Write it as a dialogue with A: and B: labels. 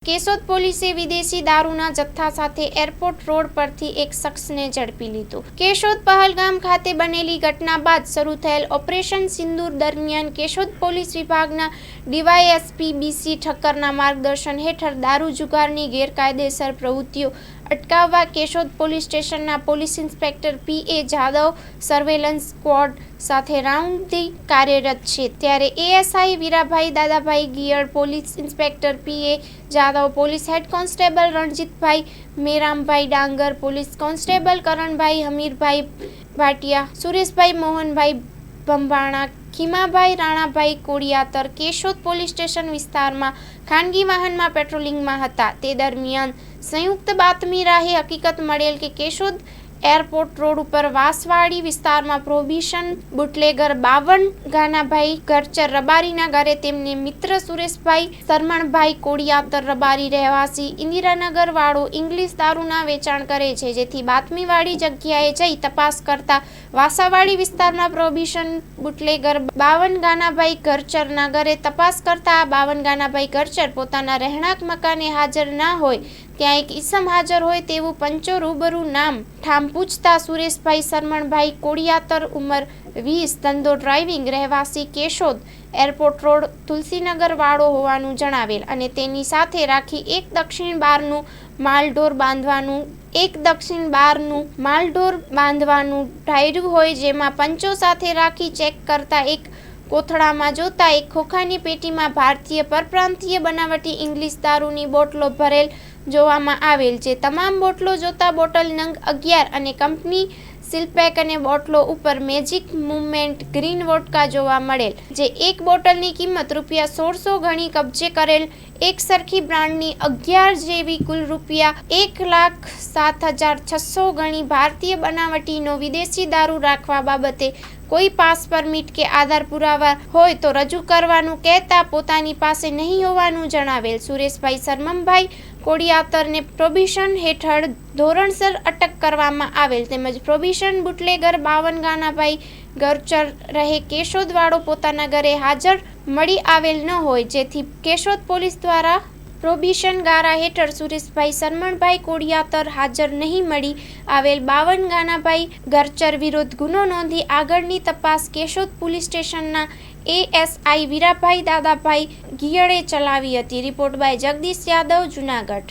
A: કેશોદ પોલીસે વિદેશી દારૂના જથ્થા સાથે એરપોર્ટ રોડ પરથી એક શખ્સને ઝડપી લીધો। કેશોદ પહલગામ ખાતે બનેલી ઘટના બાદ શરૂ થયેલ ઓપરેશન સિંદૂર દરમિયાન કેશોદ પોલીસ વિભાગના ડીવાયએસપી બીસી ઠક્કરના માર્ગદર્શન હેઠળ દારૂ જુગારની ગેરકાયદેસર પ્રવૃત્તિઓ અટકાવવા કેશોદ પોલીસ સ્ટેશનના police inspector PA Jadav surveillance squad સાથે રાઉન્ડ ધી કાર્યરત છે। ત્યારે ASI Virabhai Dadabhai Giyad, police inspector PA Jadav, police head constable Ranjitbhai Merambhai Dangar, police constable Karanbhai Hamirbhai Bhatia, Sureshbhai Mohanbhai Bhambhana, Khimabhai Ranabhai Kodiyatar Keshod police station વિસ્તારમાં ખાનગી વાહનમાં પેટ્રોલિંગમાં હતા। તે દરમિયાન સંયુક્ત બાતમી રાહે હકીકત મળેલ કે કેશોદ એરપોર્ટ રોડ ઉપર વાસવાડી વિસ્તારમાં પ્રોહિબિશન બુટલેગર 52 ગાનાભાઈ ગરચર રબારીના ઘરે તેમને મિત્ર સુરેશભાઈ સરમણભાઈ કોડિયાતર રબારી રહેવાસી ઇન્દિરાનગર વાળો ઇંગ્લિશ દારૂના વેચાણ કરે છે। જેથી બાતમીવાળી જગ્યાએ જઈ તપાસ કરતા વાસાવાડી વિસ્તારમાં પ્રોહિબિશન બુટલેગર 52 ગાનાભાઈ ગરચરના ઘરે તપાસ કરતા આ 52 ગાનાભાઈ ગરચર પોતાના રહેણાંક મકાને હાજર ના હોય ત્યાં એક ઈસમ હાજર હોય તેવું પંચો રૂબરૂ નામ ઠામ પૂછતા સુરેશભાઈ સરમણભાઈ કોડિયાતર ઉંમર 20, ધંધો ડ્રાઇવિંગ, રહેવાસી કેશોદ એરપોર્ટ રોડ તુલસીનગર વાળો હોવાનું જણાવેલ અને તેની સાથે રાખી એક દક્ષિણ બારનું માલઢોર ઢાર્યું હોય, જેમાં પંચો સાથે રાખી ચેક કરતા એક કોથળામાં જોતા એક ખોખાની પેટીમાં ભારતીય પરપ્રાંતીય બનાવટી ઇંગ્લિશ દારૂની બોટલો ભરેલ જોવામાં આવેલ। જે તમામ બોટલો જોતા બોટલ નંગ 11 અને કંપની સીલપેક અને બોટલો ઉપર મેજિક મુવમેન્ટ ગ્રીન વોડકા જોવા મળેલ। જે એક બોટલની કિંમત ₹1600 ગણી કબજે કરેલ। એક સરખી બ્રાન્ડની 11 જેવી કુલ ₹1,07,600 ગણી ભારતીય બનાવટીનો વિદેશી દારૂ રાખવા બાબતે કોઈ પાસ પરમિટ કે આધાર પુરાવા હોય તો રજૂ કરવાનું કહેતા પોતાની પાસે નહીં હોવાનું જણાવેલ। સુરેશભાઈ સરમણભાઈ કોડિયાતરને પ્રોહિબિશન હેઠળ ધોરણસર અટક કરવામાં આવેલ તેમજ પ્રોહિબિશન બુટલેગર 52 ગાનાભાઈ ગરચર રહે કેશોદ વાળો પોતાના ઘરે હાજર મળી આવેલ ન હોય, જેથી કેશોદ પોલીસ દ્વારા પ્રોહિબિશન ગારા હેઠળ સુરેશભાઈ સરમણભાઈ કોડિયાતર હાજર નહીં મળી આવેલ 52 ગાનાભાઈ ગરચર વિરુદ્ધ ગુનો નોંધી આગળની તપાસ કેશોદ પોલીસ સ્ટેશનના એએસઆઈ વીરાભાઈ દાદાભાઈ ગિયડે ચલાવી હતી। Report by Jagdish Yadav, Junagadh.